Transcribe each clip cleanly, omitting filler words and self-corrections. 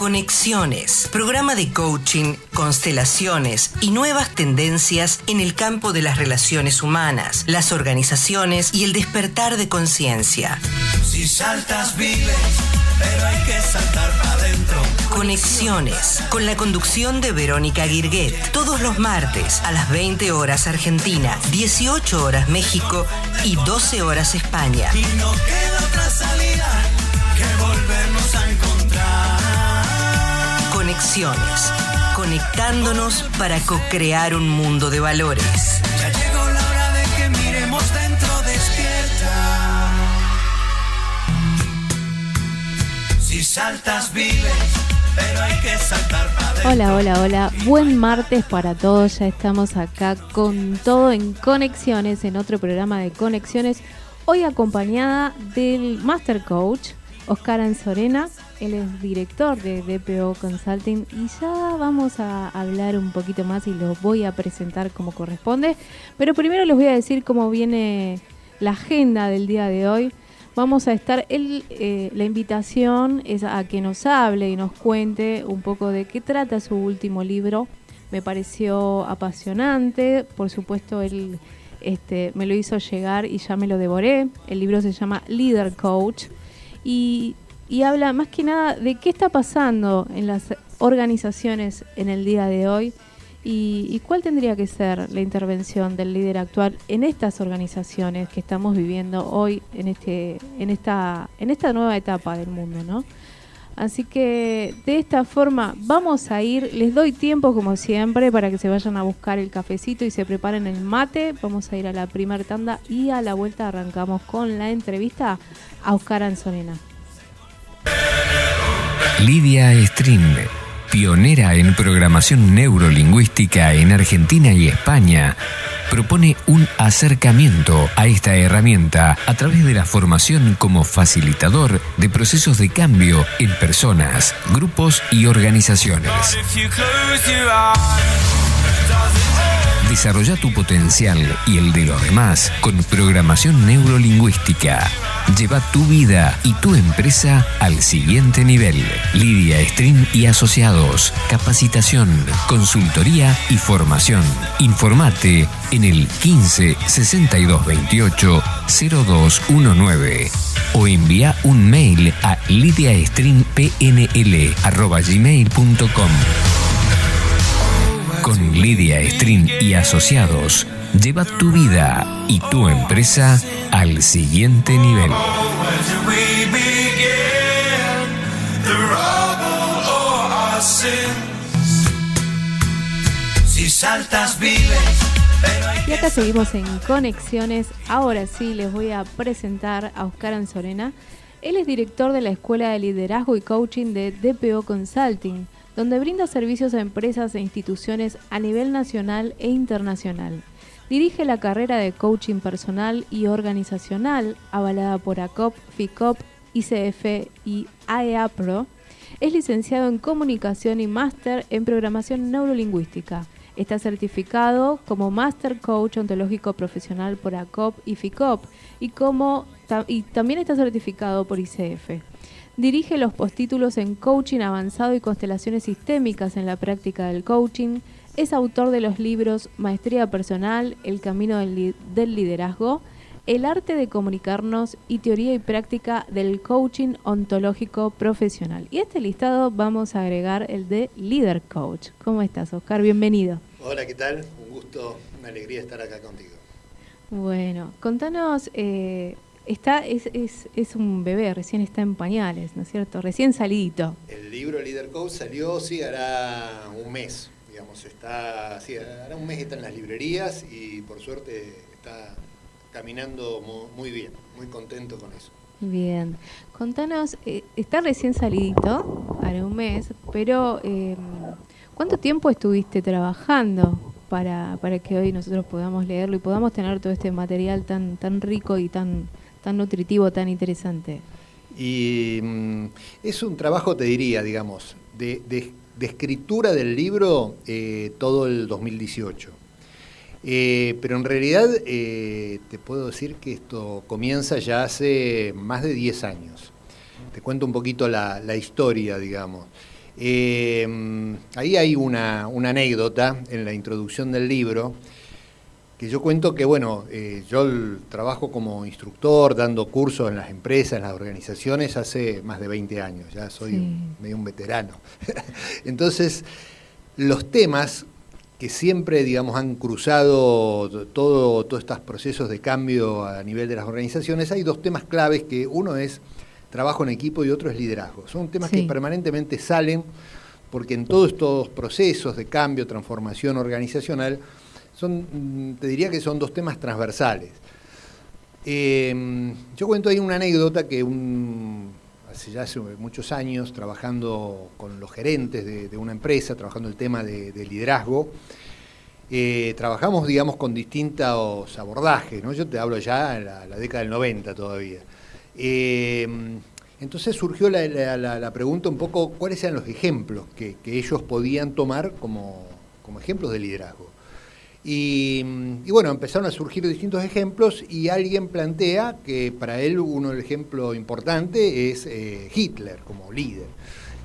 Conexiones, programa de coaching, constelaciones y nuevas tendencias en el campo de las relaciones humanas, las organizaciones y el despertar de conciencia. Si saltas vives, pero hay que saltar para adentro. Conexiones, con la conducción de Verónica Guirguet, todos los martes a las 20 horas Argentina, 18 horas México y 12 horas España. Y no queda otra salida que volvernos a encontrar. Conexiones, conectándonos para co-crear un mundo de valores. Ya llegó la hora de que miremos dentro, despierta. Si saltas vives, pero hay que saltar para adentro. Hola. Buen martes para todos. Ya estamos acá con todo en Conexiones, en otro programa de Conexiones. Hoy acompañada del Master Coach, Oscar Anzorena. Él es director de DPO Consulting y ya vamos a hablar un poquito más y los voy a presentar como corresponde. Pero primero les voy a decir cómo viene la agenda del día de hoy. Vamos a estar, la invitación es a que nos hable y nos cuente un poco de qué trata su último libro. Me pareció apasionante, por supuesto él me lo hizo llegar y ya me lo devoré. El libro se llama Leader Coach y habla más que nada de qué está pasando en las organizaciones en el día de hoy y cuál tendría que ser la intervención del líder actual en estas organizaciones que estamos viviendo hoy en esta nueva etapa del mundo, ¿no? Así que de esta forma vamos a ir, les doy tiempo como siempre para que se vayan a buscar el cafecito y se preparen el mate. Vamos a ir a la primera tanda y a la vuelta arrancamos con la entrevista a Oscar Anzorena. Lidia String, pionera en programación neurolingüística en Argentina y España, propone un acercamiento a esta herramienta a través de la formación como facilitador de procesos de cambio en personas, grupos y organizaciones. Desarrolla tu potencial y el de los demás con programación neurolingüística. Lleva tu vida y tu empresa al siguiente nivel. Lidia String y Asociados. Capacitación, consultoría y formación. Informate en el 15 62 28 0219 o envía un mail a lidiastringpnl@gmail.com. Con Lidia String y Asociados, lleva tu vida y tu empresa al siguiente nivel. Si saltas vives, pero hay Y acá seguimos en Conexiones. Ahora sí les voy a presentar a Oscar Anzorena. Él es director de la Escuela de Liderazgo y Coaching de DPO Consulting, donde brinda servicios a empresas e instituciones a nivel nacional e internacional. Dirige la carrera de coaching personal y organizacional, avalada por ACOP, FICOP, ICF y AEAPRO. Es licenciado en comunicación y máster en programación neurolingüística. Está certificado como Master Coach Ontológico Profesional por ACOP y FICOP y también está certificado por ICF. Dirige los postítulos en Coaching Avanzado y Constelaciones Sistémicas en la Práctica del Coaching. Es autor de los libros Maestría Personal, El Camino del Liderazgo, El Arte de Comunicarnos y Teoría y Práctica del Coaching Ontológico Profesional. Y a este listado vamos a agregar el de Leader Coach. ¿Cómo estás, Oscar? Bienvenido. Hola, ¿qué tal? Un gusto, una alegría estar acá contigo. Bueno, contanos... Es un bebé, recién está en pañales, ¿no es cierto? Recién salidito. El libro Leader Coach salió, sí, hará un mes, digamos, hará un mes que está en las librerías y por suerte está caminando muy bien, muy contento con eso. Bien, contanos, está recién salidito, hará un mes, pero ¿cuánto tiempo estuviste trabajando para que hoy nosotros podamos leerlo y podamos tener todo este material tan rico y tan nutritivo, tan interesante? Y es un trabajo, te diría, digamos, de escritura del libro todo el 2018. Pero en realidad te puedo decir que esto comienza ya hace más de 10 años. Te cuento un poquito la historia, digamos. Ahí hay una anécdota en la introducción del libro, que yo cuento que, bueno, yo trabajo como instructor, dando cursos en las empresas, en las organizaciones, hace más de 20 años, ya soy medio un veterano. Entonces, los temas que siempre, digamos, han cruzado todos estos procesos de cambio a nivel de las organizaciones, hay dos temas claves, que uno es trabajo en equipo y otro es liderazgo. Son temas que permanentemente salen, porque en todos estos procesos de cambio, transformación organizacional, te diría que son dos temas transversales. Yo cuento ahí una anécdota que hace muchos años, trabajando con los gerentes de una empresa, trabajando el tema de liderazgo, trabajamos, digamos, con distintos abordajes, ¿no? Yo te hablo ya en la década del 90 todavía. Entonces surgió la pregunta un poco, ¿cuáles eran los ejemplos que ellos podían tomar como ejemplos de liderazgo? Y bueno, empezaron a surgir distintos ejemplos y alguien plantea que para él el ejemplo importante es Hitler como líder.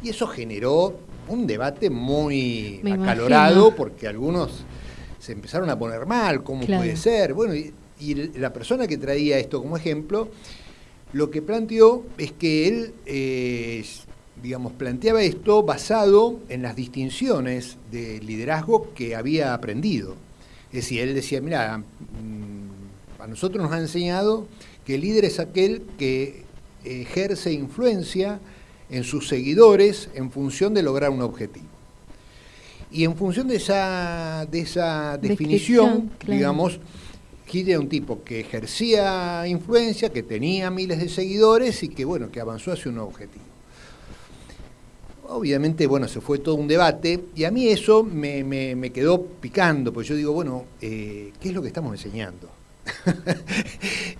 Y eso generó un debate muy acalorado, porque algunos se empezaron a poner mal, ¿cómo puede ser? Bueno, y la persona que traía esto como ejemplo, lo que planteó es que él, digamos, planteaba esto basado en las distinciones de liderazgo que había aprendido. Es decir, él decía, mira, a nosotros nos ha enseñado que el líder es aquel que ejerce influencia en sus seguidores en función de lograr un objetivo. Y en función de esa definición, digamos, Hitler era un tipo que ejercía influencia, que tenía miles de seguidores y que, bueno, que avanzó hacia un objetivo. Obviamente, bueno, se fue todo un debate y a mí eso me quedó picando, porque yo digo, bueno, ¿qué es lo que estamos enseñando?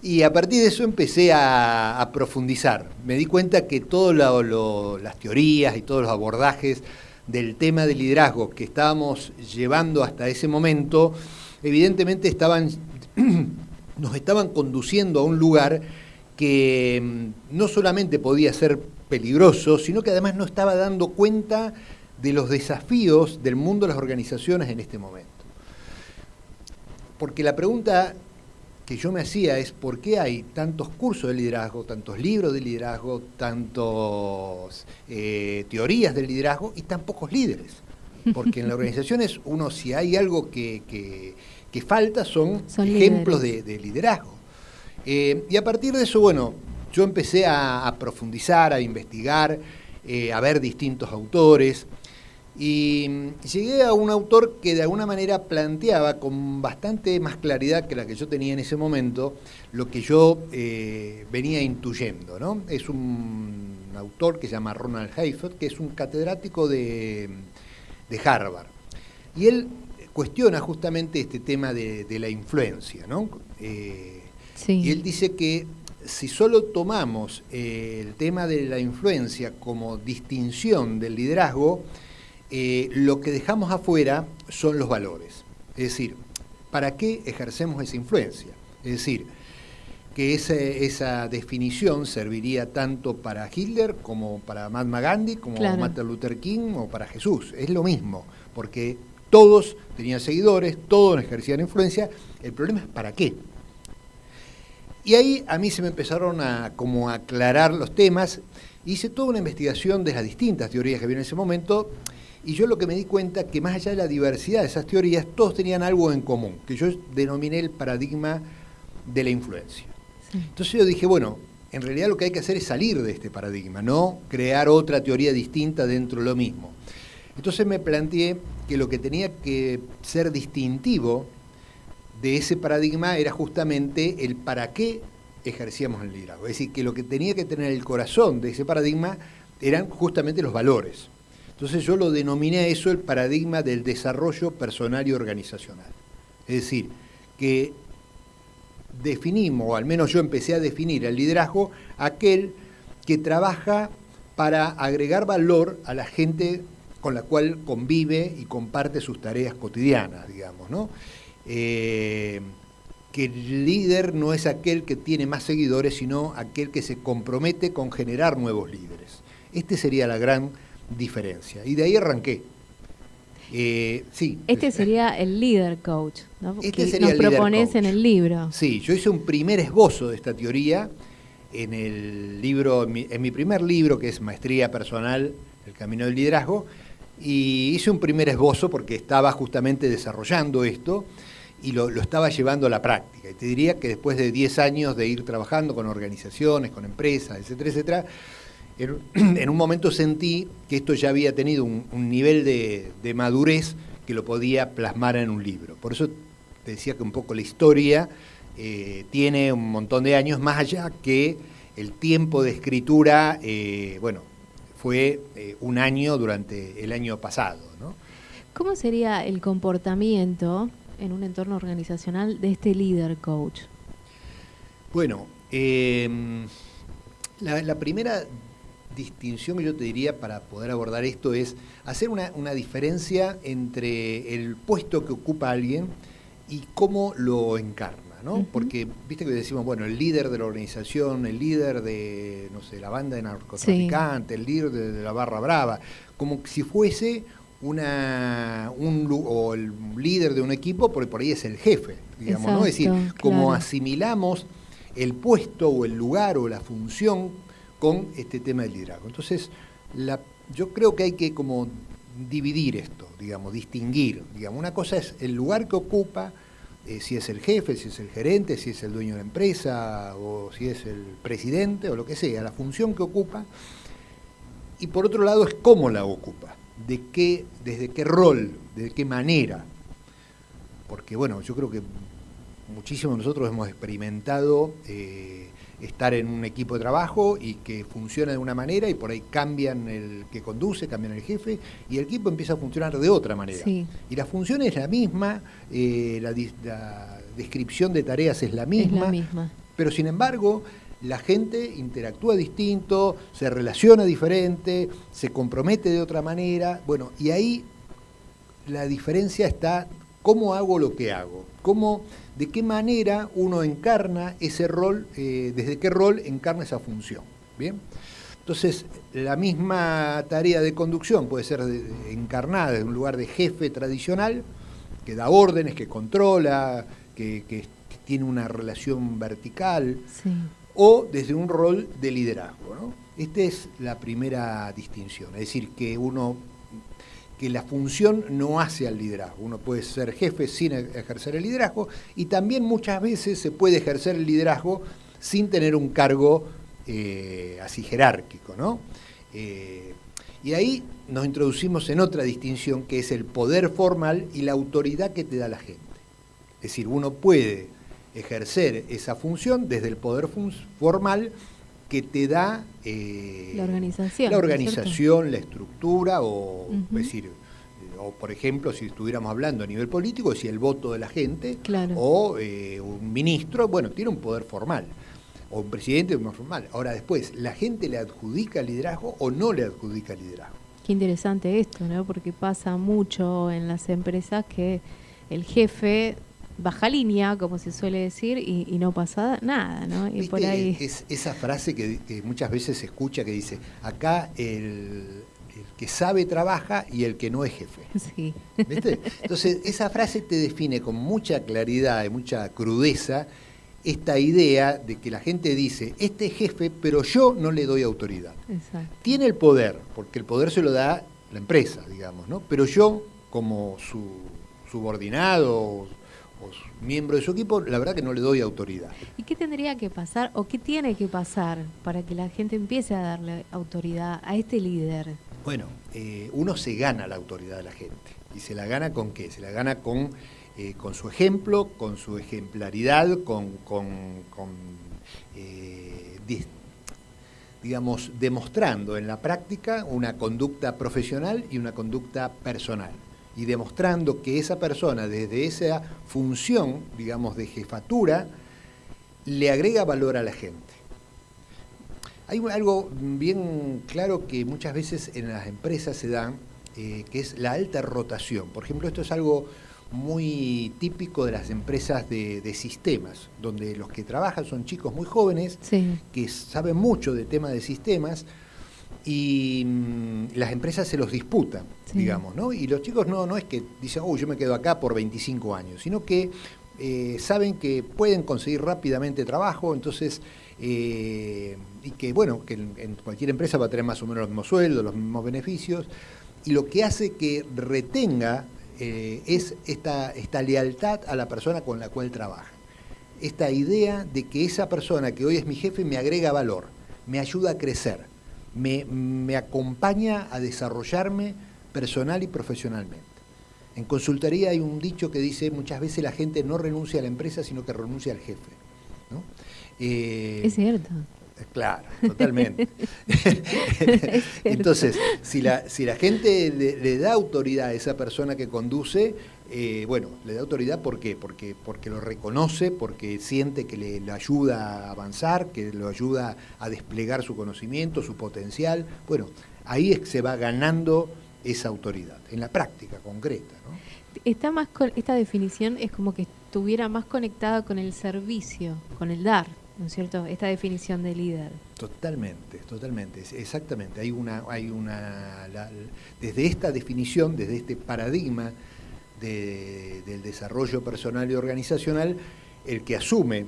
Y a partir de eso empecé a profundizar. Me di cuenta que todas las teorías y todos los abordajes del tema del liderazgo que estábamos llevando hasta ese momento, evidentemente nos estaban conduciendo a un lugar que no solamente podía ser peligroso, sino que además no estaba dando cuenta de los desafíos del mundo de las organizaciones en este momento. Porque la pregunta que yo me hacía es ¿por qué hay tantos cursos de liderazgo, tantos libros de liderazgo, tantas teorías del liderazgo y tan pocos líderes? Porque en las organizaciones si hay algo que falta son ejemplos de liderazgo. Y a partir de eso, bueno, yo empecé a profundizar, a investigar, a ver distintos autores y llegué a un autor que de alguna manera planteaba con bastante más claridad que la que yo tenía en ese momento lo que yo venía intuyendo, ¿no? Es un autor que se llama Ronald Heifetz, que es un catedrático de Harvard. Y él cuestiona justamente este tema de la influencia, ¿no? Y él dice que si solo tomamos el tema de la influencia como distinción del liderazgo, lo que dejamos afuera son los valores. Es decir, ¿para qué ejercemos esa influencia? Es decir, que esa definición serviría tanto para Hitler como para Mahatma Gandhi, como Martin Luther King o para Jesús. Es lo mismo, porque todos tenían seguidores, todos ejercían influencia. El problema es ¿para qué? Y ahí a mí se me empezaron a aclarar los temas. Hice toda una investigación de las distintas teorías que había en ese momento y yo lo que me di cuenta que más allá de la diversidad de esas teorías, todos tenían algo en común, que yo denominé el paradigma de la influencia. Entonces yo dije, bueno, en realidad lo que hay que hacer es salir de este paradigma, no crear otra teoría distinta dentro de lo mismo. Entonces me planteé que lo que tenía que ser distintivo de ese paradigma era justamente el para qué ejercíamos el liderazgo. Es decir, que lo que tenía que tener el corazón de ese paradigma eran justamente los valores. Entonces yo lo denominé a eso el paradigma del desarrollo personal y organizacional. Es decir, que definimos, o al menos yo empecé a definir el liderazgo, aquel que trabaja para agregar valor a la gente con la cual convive y comparte sus tareas cotidianas, digamos, ¿no? Que el líder no es aquel que tiene más seguidores, sino aquel que se compromete con generar nuevos líderes. Este sería la gran diferencia. Y de ahí arranqué. Sí. Este sería el líder coach, ¿no? Este que sería nos el líder propones coach. en el libro. Sí, yo hice un primer esbozo de esta teoría en el libro, en mi primer libro, que es Maestría Personal, El Camino del Liderazgo, y hice un primer esbozo porque estaba justamente desarrollando esto y lo estaba llevando a la práctica. Y te diría que después de 10 años de ir trabajando con organizaciones, con empresas, etcétera, etcétera, en un momento sentí que esto ya había tenido un nivel de madurez que lo podía plasmar en un libro. Por eso te decía que un poco la historia tiene un montón de años, más allá que el tiempo de escritura, fue un año durante el año pasado, ¿no? ¿Cómo sería el comportamiento en un entorno organizacional de este líder coach? Bueno, la primera distinción que yo te diría para poder abordar esto es hacer una diferencia entre el puesto que ocupa alguien y cómo lo encarna, ¿no? Uh-huh. Porque viste que decimos, bueno, el líder de la organización, el líder de, no sé, la banda de narcotraficantes, sí, el líder de la barra brava, como si fuese o el líder de un equipo, porque por ahí es el jefe, digamos. Exacto, ¿no? Es decir, claro, como asimilamos el puesto o el lugar o la función con este tema del liderazgo. Entonces, yo creo que hay que como dividir esto, digamos, distinguir. Digamos, una cosa es el lugar que ocupa, si es el jefe, si es el gerente, si es el dueño de la empresa, o si es el presidente, o lo que sea, la función que ocupa. Y por otro lado es cómo la ocupa, desde qué rol, de qué manera. Porque, bueno, yo creo que muchísimos de nosotros hemos experimentado estar en un equipo de trabajo y que funciona de una manera y por ahí cambian el que conduce, cambian el jefe y el equipo empieza a funcionar de otra manera. Sí. Y la función es la misma, la descripción de tareas es la misma, pero sin embargo la gente interactúa distinto, se relaciona diferente, se compromete de otra manera. Bueno, y ahí la diferencia está cómo hago lo que hago, de qué manera uno encarna ese rol, desde qué rol encarna esa función. ¿Bien? Entonces, la misma tarea de conducción puede ser encarnada en un lugar de jefe tradicional, que da órdenes, que controla, que tiene una relación vertical, sí, o desde un rol de liderazgo, ¿no? Esta es la primera distinción, es decir, que la función no hace al liderazgo. Uno puede ser jefe sin ejercer el liderazgo y también muchas veces se puede ejercer el liderazgo sin tener un cargo así jerárquico, ¿no? Y ahí nos introducimos en otra distinción que es el poder formal y la autoridad que te da la gente. Es decir, uno puede ejercer esa función desde el poder formal que te da la organización, la estructura, o es decir, o por ejemplo, si estuviéramos hablando a nivel político, si el voto de la gente, claro, o un ministro, bueno, tiene un poder formal, o un presidente un poder formal. Ahora después, ¿la gente le adjudica liderazgo o no le adjudica liderazgo? Qué interesante esto, ¿no? Porque pasa mucho en las empresas que el jefe baja línea, como se suele decir, y no pasa nada, ¿no? Y por ahí es esa frase que muchas veces se escucha que dice, acá el que sabe trabaja y el que no es jefe. Sí. ¿Viste? Entonces, esa frase te define con mucha claridad y mucha crudeza esta idea de que la gente dice, este es jefe, pero yo no le doy autoridad. Exacto. Tiene el poder, porque el poder se lo da la empresa, digamos, ¿no? Pero yo, como su subordinado o miembro de su equipo, la verdad que no le doy autoridad. ¿Y qué tendría que pasar o qué tiene que pasar para que la gente empiece a darle autoridad a este líder? Bueno, uno se gana la autoridad de la gente. ¿Y se la gana con qué? Se la gana con su ejemplo, con su ejemplaridad, digamos, demostrando en la práctica una conducta profesional y una conducta personal. Y demostrando que esa persona, desde esa función, digamos, de jefatura, le agrega valor a la gente. Hay algo bien claro que muchas veces en las empresas se da, que es la alta rotación. Por ejemplo, esto es algo muy típico de las empresas de sistemas, donde los que trabajan son chicos muy jóvenes, sí, que saben mucho de temas de sistemas, y las empresas se los disputan, digamos, ¿no? Y los chicos no es que dicen, yo me quedo acá por 25 años, sino que saben que pueden conseguir rápidamente trabajo, entonces, y que, bueno, que en cualquier empresa va a tener más o menos los mismos sueldos, los mismos beneficios, y lo que hace que retenga es esta lealtad a la persona con la cual trabaja. Esta idea de que esa persona que hoy es mi jefe me agrega valor, me ayuda a crecer, me acompaña a desarrollarme personal y profesionalmente. En consultoría hay un dicho que dice, muchas veces la gente no renuncia a la empresa, sino que renuncia al jefe, ¿no? Es cierto. Claro, totalmente. Entonces, si la gente le da autoridad a esa persona que conduce, le da autoridad, ¿por qué? Porque lo reconoce, porque siente que le ayuda a avanzar, que lo ayuda a desplegar su conocimiento, su potencial. Bueno, ahí se va ganando esa autoridad, en la práctica concreta, ¿no? Esta definición es como que estuviera más conectada con el servicio, con el dar, ¿no es cierto? Esta definición de líder. Totalmente, exactamente. Desde esta definición, desde este paradigma del desarrollo personal y organizacional, el que asume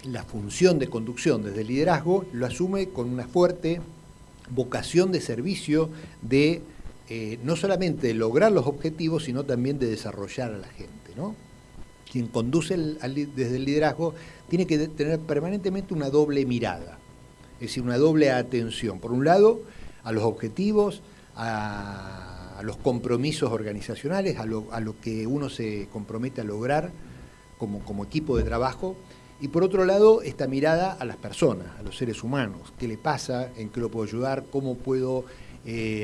la función de conducción desde el liderazgo, lo asume con una fuerte vocación de servicio, de no solamente lograr los objetivos, sino también de desarrollar a la gente, ¿no? Quien conduce desde el liderazgo tiene que tener permanentemente una doble mirada, es decir, una doble atención. Por un lado, a los objetivos, a los compromisos organizacionales, a lo que uno se compromete a lograr como equipo de trabajo, y por otro lado, esta mirada a las personas, a los seres humanos. ¿Qué le pasa? ¿En qué lo puedo ayudar? ¿Cómo puedo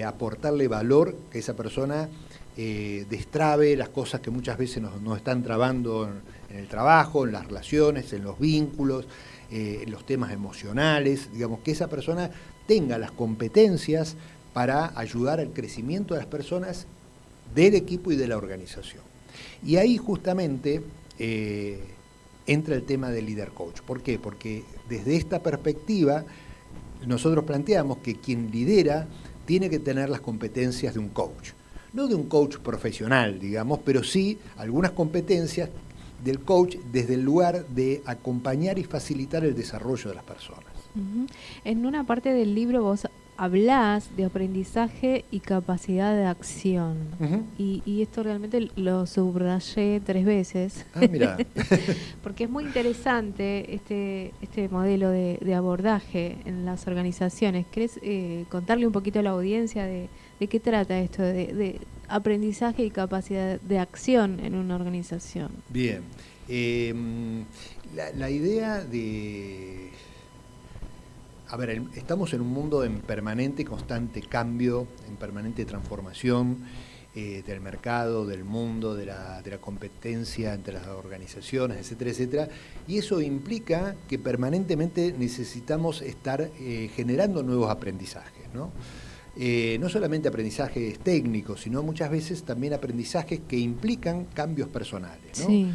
aportarle valor que esa persona destrabe las cosas que muchas veces nos están trabando en el trabajo, en las relaciones, en los vínculos, en los temas emocionales? Digamos, que esa persona tenga las competencias para ayudar al crecimiento de las personas, del equipo y de la organización. Y ahí justamente entra el tema del líder coach. ¿Por qué? Porque desde esta perspectiva nosotros planteamos que quien lidera tiene que tener las competencias de un coach. No de un coach profesional, digamos, pero sí algunas competencias del coach desde el lugar de acompañar y facilitar el desarrollo de las personas. Uh-huh. En una parte del libro vos hablás de aprendizaje y capacidad de acción. Uh-huh. Y esto realmente lo subrayé 3 veces. Ah, mirá. Porque es muy interesante este modelo de abordaje en las organizaciones. ¿Querés contarle un poquito a la audiencia de qué trata esto de aprendizaje y capacidad de acción en una organización? Bien. La idea de... A ver, estamos en un mundo en permanente y constante cambio, en permanente transformación del mercado, del mundo, de la competencia entre las organizaciones, etcétera, etcétera. Y eso implica que permanentemente necesitamos estar generando nuevos aprendizajes, ¿no? No solamente aprendizajes técnicos, sino muchas veces también aprendizajes que implican cambios personales, ¿no? Sí.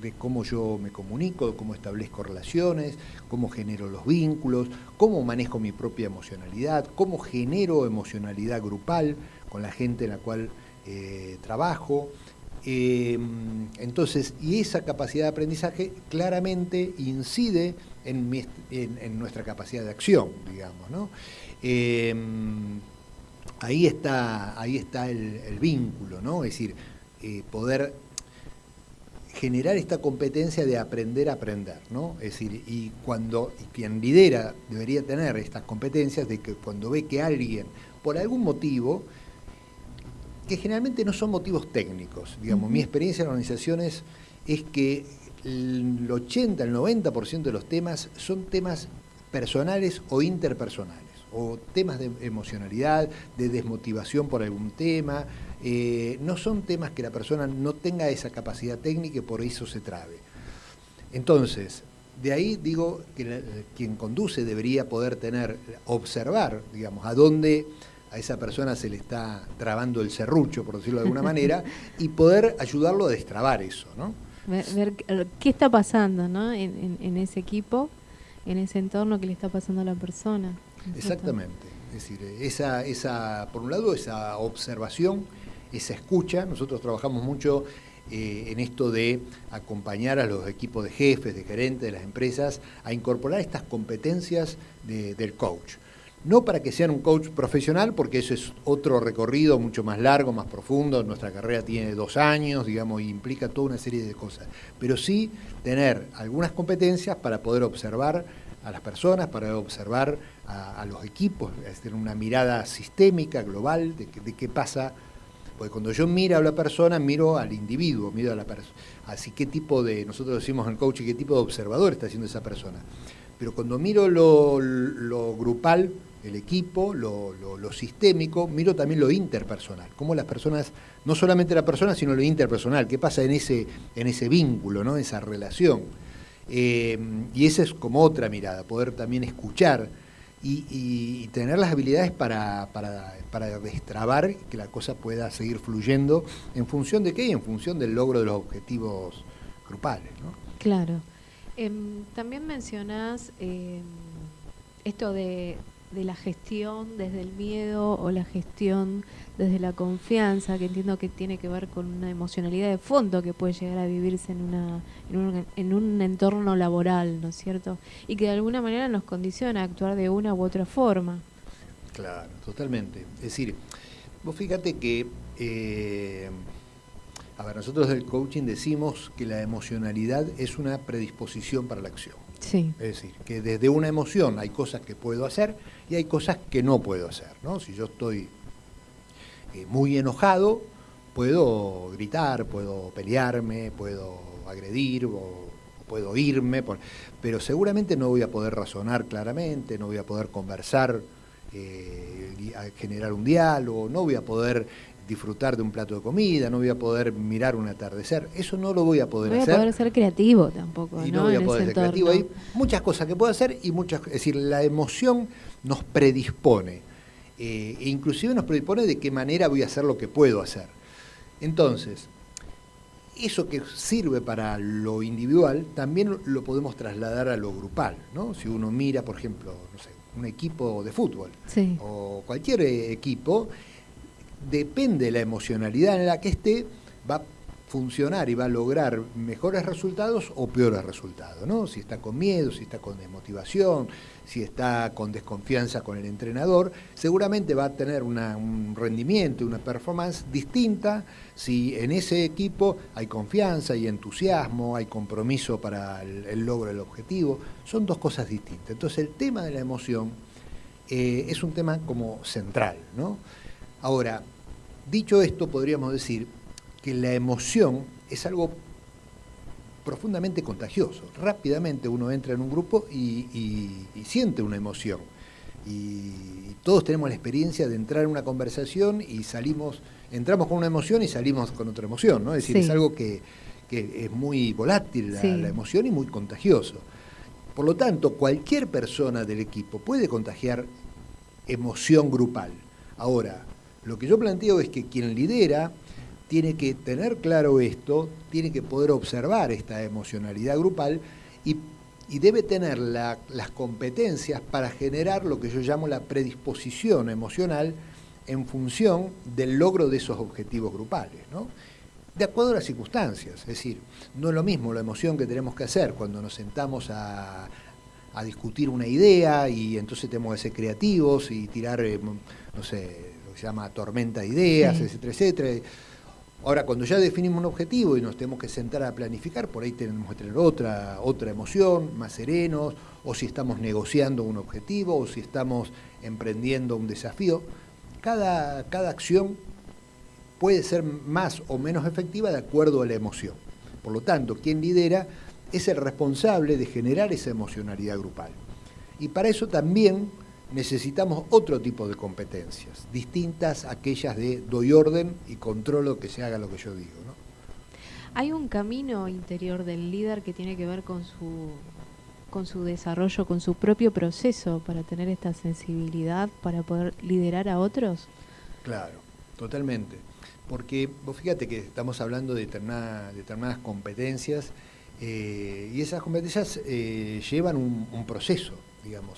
De cómo yo me comunico, de cómo establezco relaciones, cómo genero los vínculos, cómo manejo mi propia emocionalidad, cómo genero emocionalidad grupal con la gente en la cual trabajo. Entonces, y esa capacidad de aprendizaje claramente incide en nuestra capacidad de acción, digamos, ¿no? Ahí está el vínculo, ¿no? Es decir, poder generar esta competencia de aprender a aprender, ¿no? Es decir, y quien lidera debería tener estas competencias de que cuando ve que alguien, por algún motivo, que generalmente no son motivos técnicos, digamos, mi experiencia en organizaciones es que el 80, el 90% de los temas son temas personales o interpersonales, o temas de emocionalidad, de desmotivación por algún tema, no son temas que la persona no tenga esa capacidad técnica y por eso se trabe. Entonces, de ahí digo que quien conduce debería poder observar, digamos, a dónde a esa persona se le está trabando el serrucho, por decirlo de alguna manera, y poder ayudarlo a destrabar eso, ¿no? Ver qué está pasando, ¿no? En ese equipo, en ese entorno, qué le está pasando a la persona. Exactamente. Es decir, por un lado, esa observación, esa escucha. Nosotros trabajamos mucho en esto de acompañar a los equipos de jefes, de gerentes de las empresas, a incorporar estas competencias del coach. No para que sean un coach profesional, porque eso es otro recorrido mucho más largo, más profundo. Nuestra carrera tiene 2 años, digamos, y implica toda una serie de cosas. Pero sí tener algunas competencias para poder observar a las personas, para observar a los equipos, es decir, una mirada sistémica, global, de qué pasa. Porque cuando yo miro a la persona, miro al individuo, miro a la persona. Así qué tipo nosotros decimos en coaching, qué tipo de observador está haciendo esa persona. Pero cuando miro lo grupal, el equipo, lo sistémico, miro también lo interpersonal. Cómo las personas, no solamente la persona, sino lo interpersonal, qué pasa en ese vínculo, ¿no? Esa relación. Y esa es como otra mirada, poder también escuchar y tener las habilidades para destrabar que la cosa pueda seguir fluyendo. ¿En función de qué? En función del logro de los objetivos grupales, ¿no? Claro. También mencionás esto de la gestión desde el miedo o la gestión desde la confianza, que entiendo que tiene que ver con una emocionalidad de fondo que puede llegar a vivirse en un entorno laboral, ¿no es cierto? Y que de alguna manera nos condiciona a actuar de una u otra forma. Claro, totalmente. Es decir, vos fíjate que nosotros del coaching decimos que la emocionalidad es una predisposición para la acción. Sí. Es decir, que desde una emoción hay cosas que puedo hacer y hay cosas que no puedo hacer, ¿no? Si yo estoy muy enojado, puedo gritar, puedo pelearme, puedo agredir o puedo irme, pero seguramente no voy a poder razonar claramente, no voy a poder conversar, generar un diálogo, no voy a poder disfrutar de un plato de comida, no voy a poder mirar un atardecer, eso no lo voy a poder hacer. No voy a poder ser creativo tampoco, y no voy a poder ser creativo. Hay muchas cosas que puedo hacer y es decir, la emoción nos predispone, e inclusive nos predispone de qué manera voy a hacer lo que puedo hacer. Entonces, eso que sirve para lo individual, también lo podemos trasladar a lo grupal, ¿no? Si uno mira, por ejemplo, no sé, un equipo de fútbol, sí, o cualquier equipo, depende de la emocionalidad en la que esté, va a funcionar y va a lograr mejores resultados o peores resultados, ¿no? Si está con miedo, si está con desmotivación, si está con desconfianza con el entrenador, seguramente va a tener un rendimiento, una performance distinta si en ese equipo hay confianza, hay entusiasmo, hay compromiso para el logro del objetivo. Son dos cosas distintas. Entonces el tema de la emoción es un tema como central, ¿no? Ahora, dicho esto, podríamos decir que la emoción es algo profundamente contagioso. Rápidamente uno entra en un grupo y siente una emoción. Y todos tenemos la experiencia de entrar en una conversación y entramos con una emoción y salimos con otra emoción, ¿no? Es decir, sí, es algo que es muy volátil la emoción y muy contagioso. Por lo tanto, cualquier persona del equipo puede contagiar emoción grupal. Ahora, lo que yo planteo es que quien lidera tiene que tener claro esto, tiene que poder observar esta emocionalidad grupal y debe tener las competencias para generar lo que yo llamo la predisposición emocional en función del logro de esos objetivos grupales, ¿no? De acuerdo a las circunstancias. Es decir, no es lo mismo la emoción que tenemos que hacer cuando nos sentamos a discutir una idea y entonces tenemos que ser creativos y tirar, no sé, se llama tormenta de ideas, etcétera, etcétera. Ahora, cuando ya definimos un objetivo y nos tenemos que sentar a planificar, por ahí tenemos que tener otra emoción, más serenos, o si estamos negociando un objetivo, o si estamos emprendiendo un desafío. Cada acción puede ser más o menos efectiva de acuerdo a la emoción. Por lo tanto, quien lidera es el responsable de generar esa emocionalidad grupal. Y para eso también necesitamos otro tipo de competencias, distintas a aquellas de doy orden y controlo que se haga lo que yo digo, ¿no? Hay un camino interior del líder que tiene que ver con su desarrollo, con su propio proceso para tener esta sensibilidad, para poder liderar a otros. Claro, totalmente. Porque vos fíjate que estamos hablando de determinadas competencias y esas competencias llevan un proceso, digamos.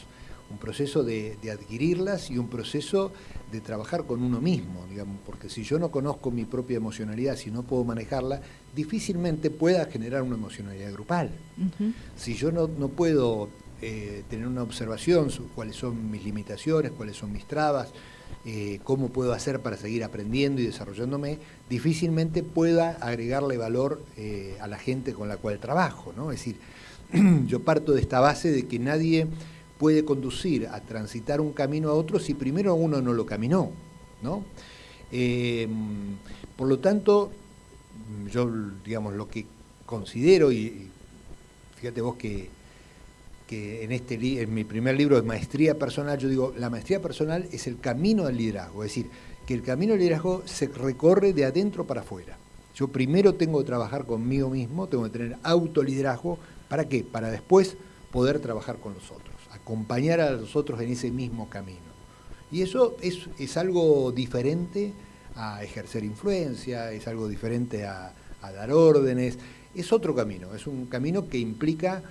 un proceso de adquirirlas y un proceso de trabajar con uno mismo, digamos, porque si yo no conozco mi propia emocionalidad, si no puedo manejarla, difícilmente pueda generar una emocionalidad grupal. Uh-huh. Si yo no puedo tener una observación sobre cuáles son mis limitaciones, cuáles son mis trabas, cómo puedo hacer para seguir aprendiendo y desarrollándome, difícilmente pueda agregarle valor a la gente con la cual trabajo, ¿no? Es decir, yo parto de esta base de que nadie puede conducir a transitar un camino a otro si primero uno no lo caminó, ¿no? Por lo tanto, yo, digamos, lo que considero, y fíjate vos que en mi primer libro de Maestría Personal, yo digo, la maestría personal es el camino del liderazgo, es decir, que el camino del liderazgo se recorre de adentro para afuera. Yo primero tengo que trabajar conmigo mismo, tengo que tener autoliderazgo, ¿para qué? Para después poder trabajar con los otros, acompañar a los otros en ese mismo camino. Y eso es algo diferente a ejercer influencia, es algo diferente a dar órdenes, es otro camino, es un camino que implica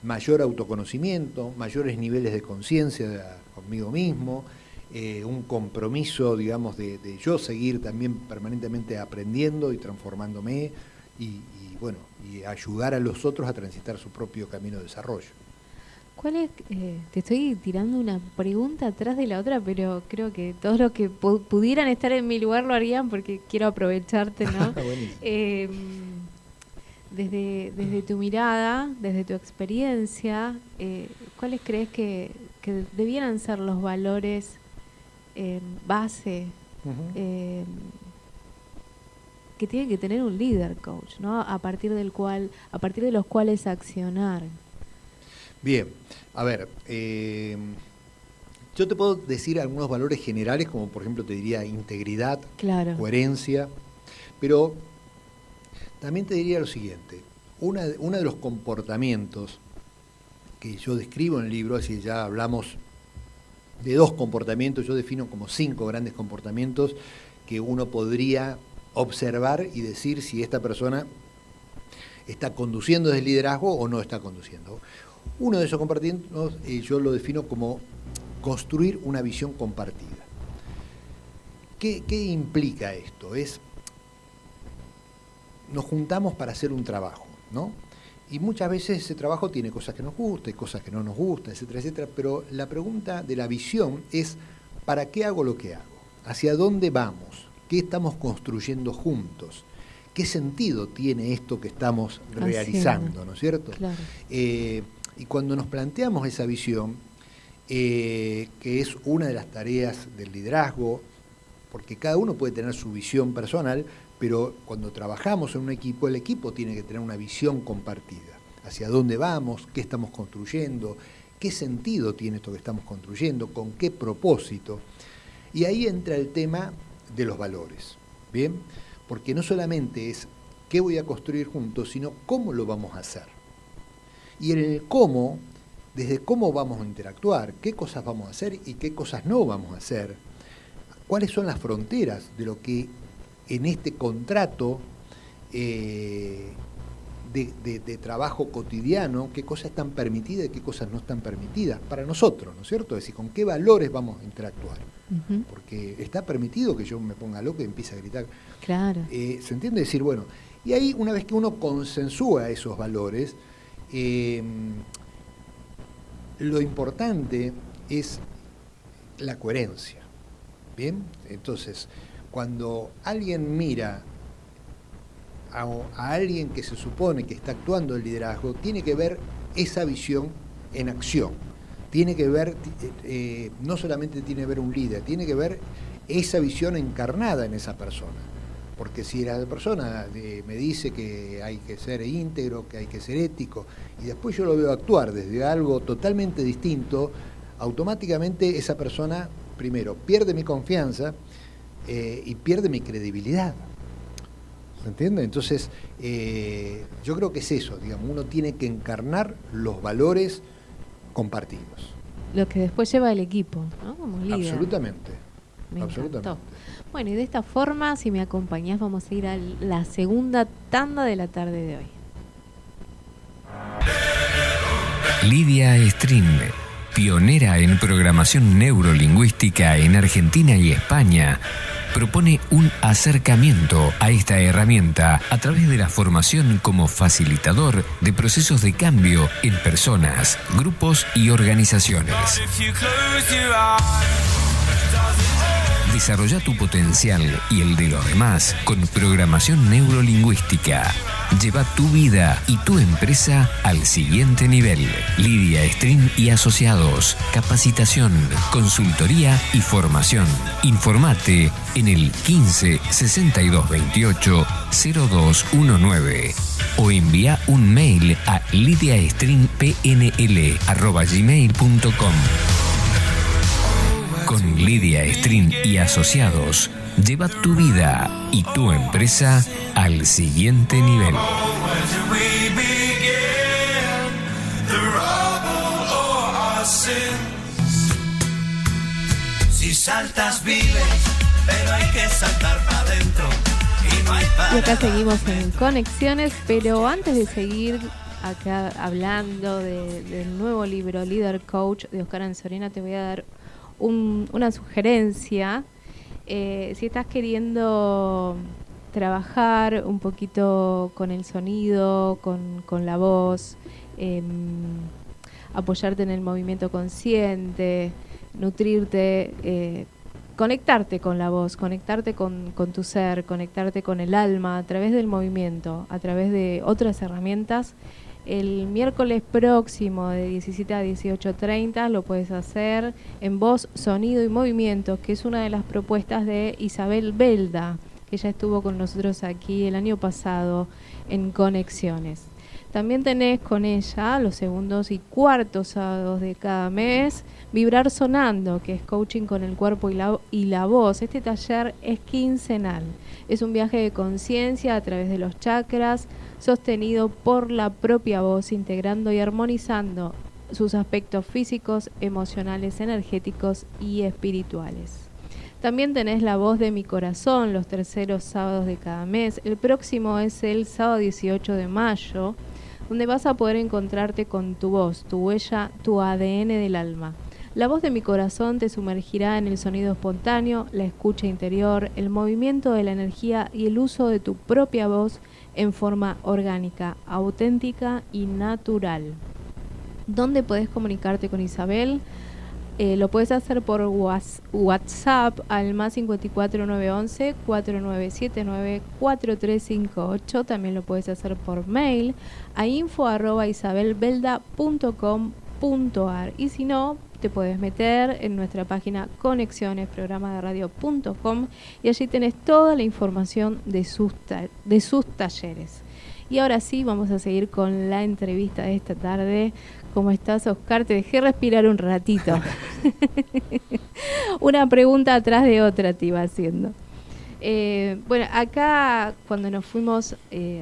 mayor autoconocimiento, mayores niveles de conciencia conmigo mismo, un compromiso, digamos, de yo seguir también permanentemente aprendiendo y transformándome y ayudar a los otros a transitar su propio camino de desarrollo. ¿Cuál es? Te estoy tirando una pregunta atrás de la otra, pero creo que todos los que pudieran estar en mi lugar lo harían porque quiero aprovecharte, ¿no? Desde tu mirada, desde tu experiencia, ¿cuáles crees que debieran ser los valores base que tiene que tener un líder coach, ¿no? A partir de los cuales accionar? Bien, a ver, yo te puedo decir algunos valores generales, como por ejemplo te diría integridad, claro, coherencia, pero también te diría lo siguiente, uno de los comportamientos que yo describo en el libro, así ya hablamos de 2 comportamientos, yo defino como 5 grandes comportamientos que uno podría observar y decir si esta persona está conduciendo desde el liderazgo o no está conduciendo. Uno de esos comportamientos yo lo defino como construir una visión compartida. ¿Qué implica esto? Nos juntamos para hacer un trabajo, ¿no? Y muchas veces ese trabajo tiene cosas que nos gustan, cosas que no nos gustan, etcétera, etcétera, pero la pregunta de la visión es ¿para qué hago lo que hago? ¿Hacia dónde vamos? ¿Qué estamos construyendo juntos? ¿Qué sentido tiene esto que estamos realizando, ¿no es cierto? Claro. Y cuando nos planteamos esa visión, que es una de las tareas del liderazgo, porque cada uno puede tener su visión personal, pero cuando trabajamos en un equipo, el equipo tiene que tener una visión compartida. Hacia dónde vamos, qué estamos construyendo, qué sentido tiene esto que estamos construyendo, con qué propósito. Y ahí entra el tema de los valores, ¿bien? Porque no solamente es qué voy a construir juntos, sino cómo lo vamos a hacer. Y en el cómo, desde cómo vamos a interactuar, qué cosas vamos a hacer y qué cosas no vamos a hacer, cuáles son las fronteras de lo que en este contrato de trabajo cotidiano, qué cosas están permitidas y qué cosas no están permitidas para nosotros, ¿no es cierto? Es decir, con qué valores vamos a interactuar. Uh-huh. Porque está permitido que yo me ponga loco y empiece a gritar. Claro. ¿Se entiende? Decir, bueno, y ahí una vez que uno consensúa esos valores, lo importante es la coherencia. ¿Bien? Entonces, cuando alguien mira a alguien que se supone que está actuando el liderazgo, tiene que ver esa visión en acción. Tiene que ver, no solamente tiene que ver un líder, tiene que ver esa visión encarnada en esa persona. Porque si la persona me dice que hay que ser íntegro, que hay que ser ético, y después yo lo veo actuar desde algo totalmente distinto, automáticamente esa persona, primero, pierde mi confianza y pierde mi credibilidad. ¿Se entiende? Entonces, yo creo que es eso, digamos, uno tiene que encarnar los valores compartidos. Lo que después lleva el equipo, ¿no? Como líder. Absolutamente. Me absolutamente. Encantó. Bueno, y de esta forma, si me acompañás, vamos a ir a la segunda tanda de la tarde de hoy. Lidia Strin, pionera en programación neurolingüística en Argentina y España, propone un acercamiento a esta herramienta a través de la formación como facilitador de procesos de cambio en personas, grupos y organizaciones. Desarrolla tu potencial y el de los demás con programación neurolingüística. Lleva tu vida y tu empresa al siguiente nivel. Lidia Strin y Asociados. Capacitación, consultoría y formación. Informate en el 15 62 28 0219 o envía un mail a lidiastrinpnl@gmail.com. Con Lidia Strin y Asociados, lleva tu vida y tu empresa al siguiente nivel. Si saltas vives, pero hay que saltar para adentro y no hay para. Y acá seguimos en Conexiones, pero antes de seguir acá hablando del nuevo libro Leader Coach de Oscar Anzorena, te voy a dar una sugerencia. Si estás queriendo trabajar un poquito con el sonido, con la voz, apoyarte en el movimiento consciente, nutrirte, conectarte con la voz, conectarte con tu ser, conectarte con el alma a través del movimiento, a través de otras herramientas. El miércoles próximo de 17 a 18:30 lo puedes hacer en Voz, Sonido y Movimiento, que es una de las propuestas de Isabel Belda, que ya estuvo con nosotros aquí el año pasado en Conexiones. También tenés con ella los segundos y cuartos sábados de cada mes Vibrar Sonando, que es coaching con el cuerpo y la voz. Este taller es quincenal. Es un viaje de conciencia a través de los chakras, sostenido por la propia voz, integrando y armonizando sus aspectos físicos, emocionales, energéticos y espirituales. También tenés La Voz de mi Corazón, los terceros sábados de cada mes. El próximo es el sábado 18 de mayo, donde vas a poder encontrarte con tu voz, tu huella, tu ADN del alma. La Voz de mi Corazón te sumergirá en el sonido espontáneo, la escucha interior, el movimiento de la energía y el uso de tu propia voz en forma orgánica, auténtica y natural. ¿Dónde podés comunicarte con Isabel? Lo puedes hacer por WhatsApp al más 54 911 4979 4358. También lo puedes hacer por mail a info@isabelbelda.com.ar. Y si no, te puedes meter en nuestra página conexionesprogramaderadio.com y allí tenés toda la información de sus talleres. Y ahora sí, vamos a seguir con la entrevista de esta tarde. ¿Cómo estás, Oscar? Te dejé respirar un ratito. Una pregunta atrás de otra te iba haciendo. Bueno, acá cuando nos fuimos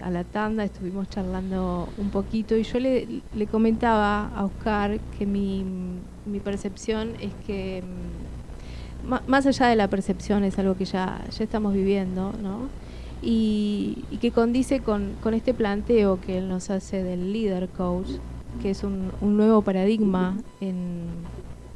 a la tanda estuvimos charlando un poquito y yo le comentaba a Oscar que mi percepción es que, más allá de la percepción, es algo que ya estamos viviendo, ¿no? Y que condice con este planteo que él nos hace del Leader Coach, que es un nuevo paradigma en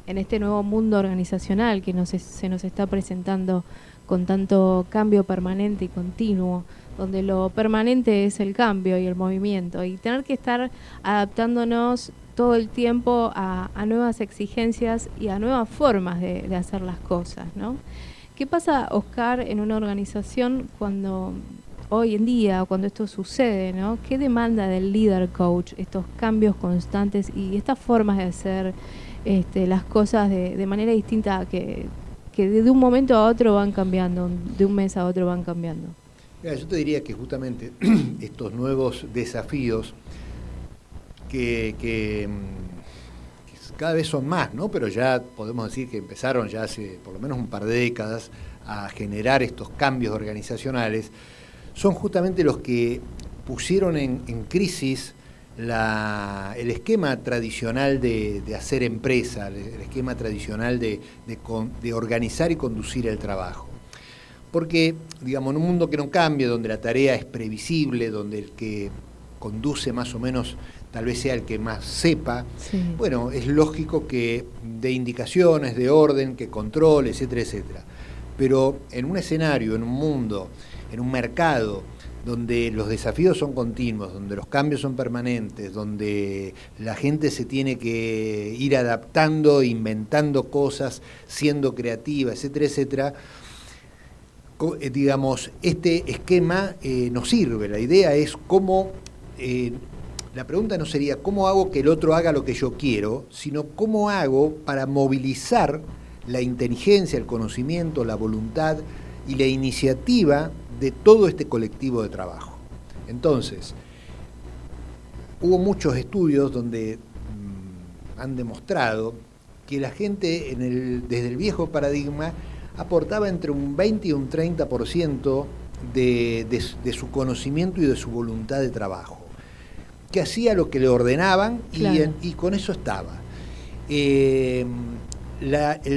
este nuevo mundo organizacional que se nos está presentando con tanto cambio permanente y continuo, donde lo permanente es el cambio y el movimiento, y tener que estar adaptándonos todo el tiempo a nuevas exigencias y a nuevas formas de hacer las cosas, ¿no? ¿Qué pasa, Oscar, en una organización cuando hoy en día, cuando esto sucede, ¿no? ¿Qué demanda del Leader Coach estos cambios constantes y estas formas de hacer las cosas de manera distinta que de un momento a otro van cambiando, de un mes a otro van cambiando? Mira, yo te diría que justamente estos nuevos desafíos que cada vez son más, ¿no? Pero ya podemos decir que empezaron ya hace por lo menos un par de décadas a generar estos cambios organizacionales, son justamente los que pusieron en crisis el esquema tradicional de hacer empresa, el esquema tradicional de organizar y conducir el trabajo. Porque, digamos, en un mundo que no cambia, donde la tarea es previsible, donde el que conduce más o menos tal vez sea el que más sepa. Sí. Bueno, es lógico que dé indicaciones, de orden, que controle, etcétera, etcétera. Pero en un escenario, en un mundo, en un mercado, donde los desafíos son continuos, donde los cambios son permanentes, donde la gente se tiene que ir adaptando, inventando cosas, siendo creativa, etcétera, etcétera, digamos, este esquema nos sirve. La idea es cómo, la pregunta no sería cómo hago que el otro haga lo que yo quiero, sino cómo hago para movilizar la inteligencia, el conocimiento, la voluntad y la iniciativa de todo este colectivo de trabajo. Entonces, hubo muchos estudios donde han demostrado que la gente desde el viejo paradigma aportaba entre un 20 y un 30% de su conocimiento y de su voluntad de trabajo, que hacía lo que le ordenaban y con eso estaba. El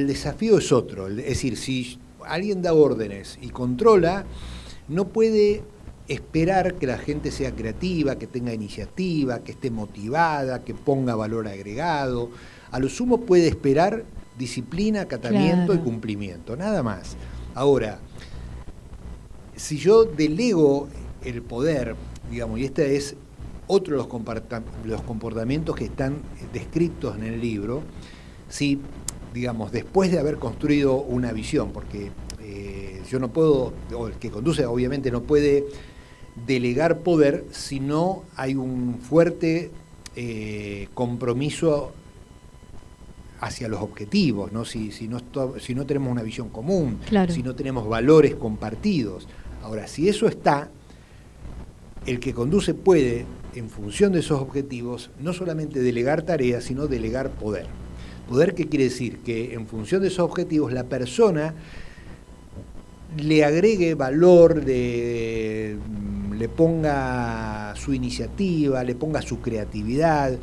desafío es otro, es decir, si alguien da órdenes y controla, no puede esperar que la gente sea creativa, que tenga iniciativa, que esté motivada, que ponga valor agregado. A lo sumo puede esperar disciplina, acatamiento y cumplimiento, nada más. Ahora, si yo delego el poder, digamos, y este es otro de los comportamientos que están descritos en el libro, si, digamos, después de haber construido una visión, porque yo no puedo, o el que conduce obviamente no puede delegar poder si no hay un fuerte compromiso hacia los objetivos, ¿no? Si no tenemos una visión común, si no tenemos valores compartidos. Ahora, si eso está, el que conduce puede, en función de esos objetivos, no solamente delegar tareas, sino delegar poder. Poder, ¿qué quiere decir? Que en función de esos objetivos la persona le agregue valor, le ponga su iniciativa, le ponga su creatividad,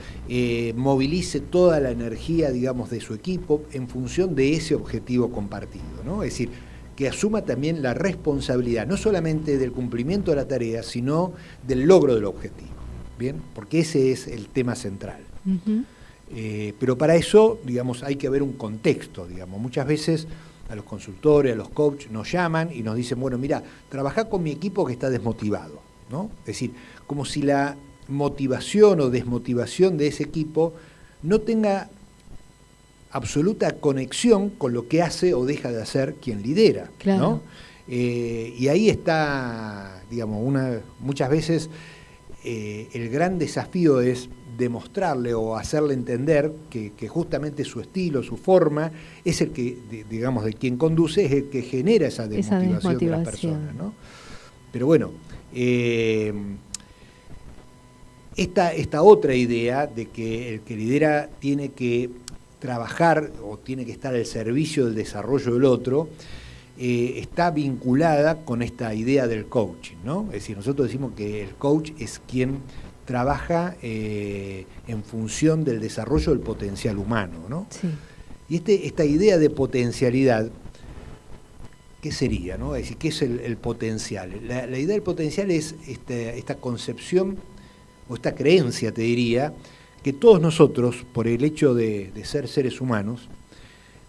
movilice toda la energía, digamos, de su equipo en función de ese objetivo compartido, ¿no? Es decir, que asuma también la responsabilidad, no solamente del cumplimiento de la tarea, sino del logro del objetivo, ¿bien? Porque ese es el tema central. Uh-huh. Pero para eso, digamos, hay que haber un contexto, digamos. Muchas veces a los consultores, a los coaches nos llaman y nos dicen, bueno, mira, trabajá con mi equipo que está desmotivado, ¿no? Es decir, como si la motivación o desmotivación de ese equipo no tenga absoluta conexión con lo que hace o deja de hacer quien lidera, claro, ¿no? Y ahí está, digamos, muchas veces el gran desafío es demostrarle o hacerle entender que justamente su estilo, su forma, es el que, digamos, de quien conduce, es el que genera esa desmotivación de las personas, ¿no? Pero bueno, esta otra idea de que el que lidera tiene que trabajar o tiene que estar al servicio del desarrollo del otro, está vinculada con esta idea del coaching, ¿no? Es decir, nosotros decimos que el coach es quien trabaja en función del desarrollo del potencial humano, ¿no? Sí. Y esta idea de potencialidad, ¿qué sería, no? Es decir, ¿qué es el potencial? La idea del potencial es esta concepción o esta creencia, te diría, que todos nosotros, por el hecho de ser seres humanos,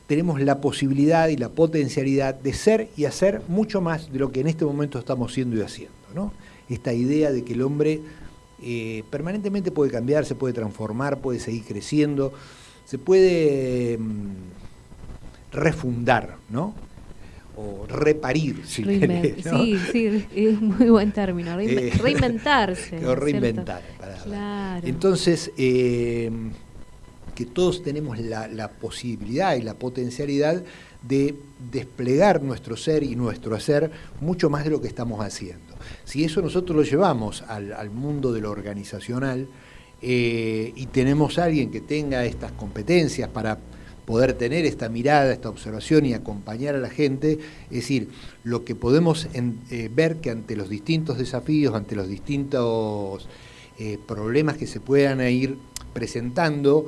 tenemos la posibilidad y la potencialidad de ser y hacer mucho más de lo que en este momento estamos siendo y haciendo, ¿no? Esta idea de que el hombre permanentemente puede cambiar, se puede transformar, puede seguir creciendo, se puede refundar, ¿no? O reparir, si querés, ¿no? Sí, es muy buen término, reinventarse. O reinventar. Claro. Entonces, que todos tenemos la posibilidad y la potencialidad de desplegar nuestro ser y nuestro hacer mucho más de lo que estamos haciendo. Si eso nosotros lo llevamos al mundo de lo organizacional y tenemos a alguien que tenga estas competencias para poder tener esta mirada, esta observación y acompañar a la gente, es decir, lo que podemos ver que ante los distintos desafíos, ante los distintos problemas que se puedan ir presentando,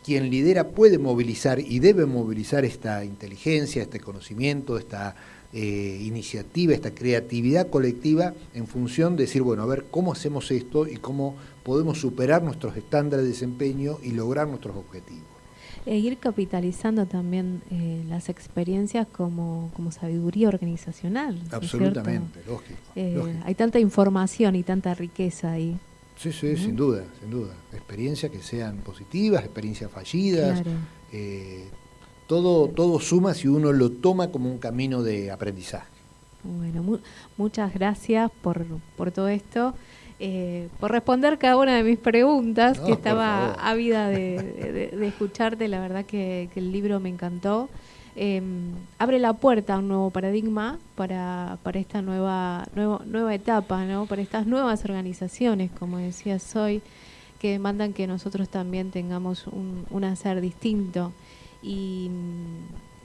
quien lidera puede movilizar y debe movilizar esta inteligencia, este conocimiento, esta iniciativa, esta creatividad colectiva en función de decir, bueno, a ver cómo hacemos esto y cómo podemos superar nuestros estándares de desempeño y lograr nuestros objetivos. E ir capitalizando también las experiencias como sabiduría organizacional. Absolutamente, lógico. Hay tanta información y tanta riqueza ahí. Sí, sin duda. Experiencias que sean positivas, experiencias fallidas. Claro. Todo suma si uno lo toma como un camino de aprendizaje. Bueno, muchas gracias por todo esto. Por responder cada una de mis preguntas, que estaba ávida de escucharte. La verdad que el libro me encantó. Abre la puerta a un nuevo paradigma para esta nueva etapa, ¿no? Para estas nuevas organizaciones, como decías hoy, que demandan que nosotros también tengamos un hacer distinto. Y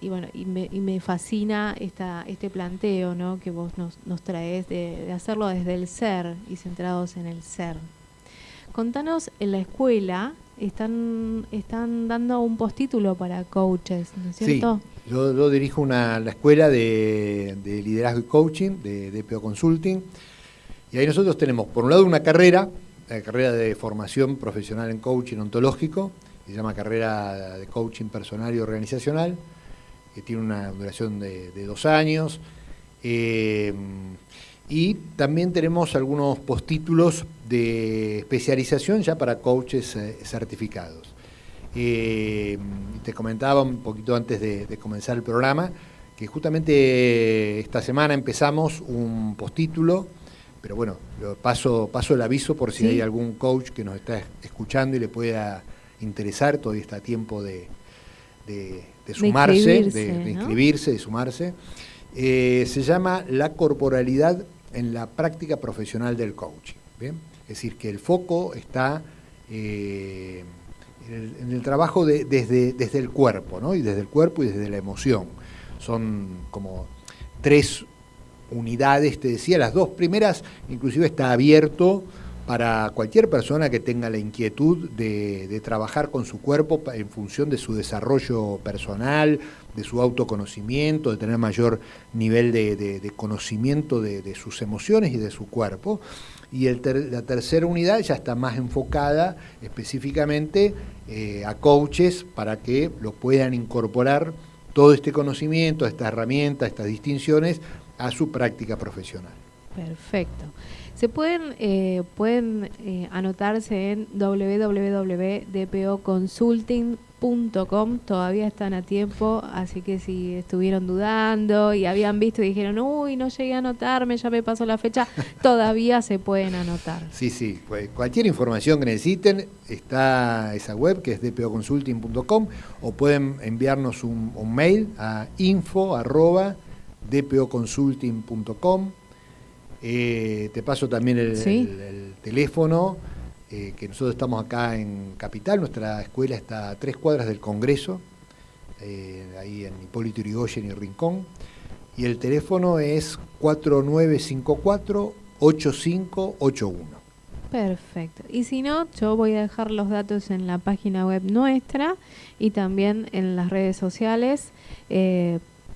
bueno, me fascina este planteo, ¿no? Que vos nos traes de hacerlo desde el ser y centrados en el ser. Contanos, en la escuela están dando un postítulo para coaches, ¿no es cierto? Sí, yo dirijo la escuela de liderazgo y coaching de DPO Consulting, y ahí nosotros tenemos, por un lado, una carrera, la carrera de formación profesional en coaching ontológico, que se llama carrera de coaching personal y organizacional, que tiene una duración de 2 años, y también tenemos algunos postítulos de especialización ya para coaches certificados. Te comentaba un poquito antes de comenzar el programa que justamente esta semana empezamos un postítulo, pero bueno, paso el aviso por si hay algún coach que nos está escuchando y le pueda interesar. Todavía está a tiempo de sumarse, de inscribirse, de sumarse. Se llama La corporalidad en la práctica profesional del coaching. ¿Bien? Es decir, que el foco está en el trabajo desde el cuerpo, ¿no? Y desde el cuerpo y desde la emoción. Son como 3 unidades, te decía. Las 2 primeras inclusive está abierto para cualquier persona que tenga la inquietud de trabajar con su cuerpo en función de su desarrollo personal, de su autoconocimiento, de tener mayor nivel de conocimiento de sus emociones y de su cuerpo. Y la tercera unidad ya está más enfocada específicamente a coaches para que lo puedan incorporar todo este conocimiento, estas herramientas, estas distinciones a su práctica profesional. Perfecto. Se pueden anotarse en www.dpoconsulting.com, todavía están a tiempo, así que si estuvieron dudando y habían visto y dijeron, uy, no llegué a anotarme, ya me pasó la fecha, todavía se pueden anotar. Sí, pues cualquier información que necesiten, está esa web que es dpoconsulting.com, o pueden enviarnos un mail a info@dpoconsulting.com. Te paso también el teléfono, que nosotros estamos acá en Capital. Nuestra escuela está a 3 cuadras del Congreso, ahí en Hipólito Yrigoyen y Rincón, y el teléfono es 4954-8581. Perfecto. Y si no, yo voy a dejar los datos en la página web nuestra y también en las redes sociales.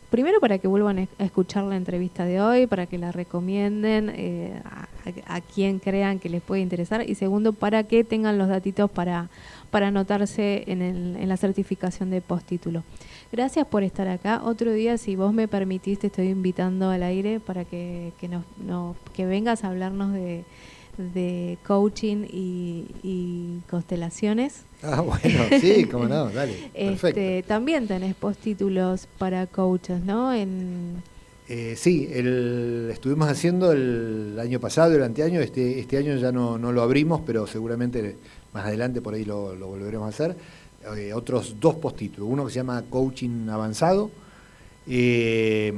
Primero, para que vuelvan a escuchar la entrevista de hoy, para que la recomienden a quien crean que les puede interesar. Y segundo, para que tengan los datitos para anotarse en la certificación de postítulo. Gracias por estar acá. Otro día, si vos me permitís, te estoy invitando al aire para que vengas a hablarnos de coaching y constelaciones. Bueno, sí, cómo no, dale, perfecto. También tenés postítulos para coaches, ¿no? Sí, estuvimos haciendo el año pasado, el anteaño. Este año ya no lo abrimos, pero seguramente más adelante por ahí lo volveremos a hacer. Otros 2 postítulos, uno que se llama Coaching Avanzado, que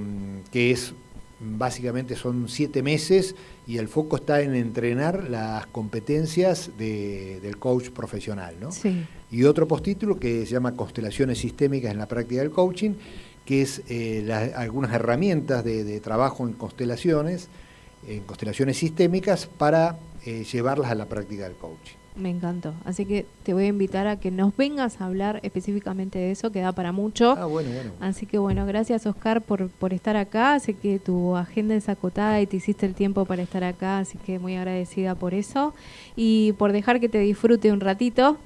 es básicamente son 7 meses y el foco está en entrenar las competencias del coach profesional, ¿no? Sí. Y otro postítulo que se llama Constelaciones Sistémicas en la práctica del coaching, que es algunas herramientas de trabajo en constelaciones sistémicas para llevarlas a la práctica del coaching. Me encantó. Así que te voy a invitar a que nos vengas a hablar específicamente de eso, que da para mucho. Bueno. Así que bueno, gracias Oscar por estar acá. Sé que tu agenda es acotada y te hiciste el tiempo para estar acá, así que muy agradecida por eso. Y por dejar que te disfrute un ratito.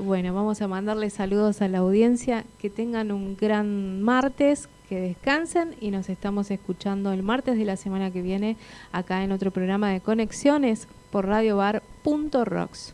Bueno, vamos a mandarle saludos a la audiencia. Que tengan un gran martes, que descansen y nos estamos escuchando el martes de la semana que viene acá en otro programa de Conexiones por radiobar.rocks.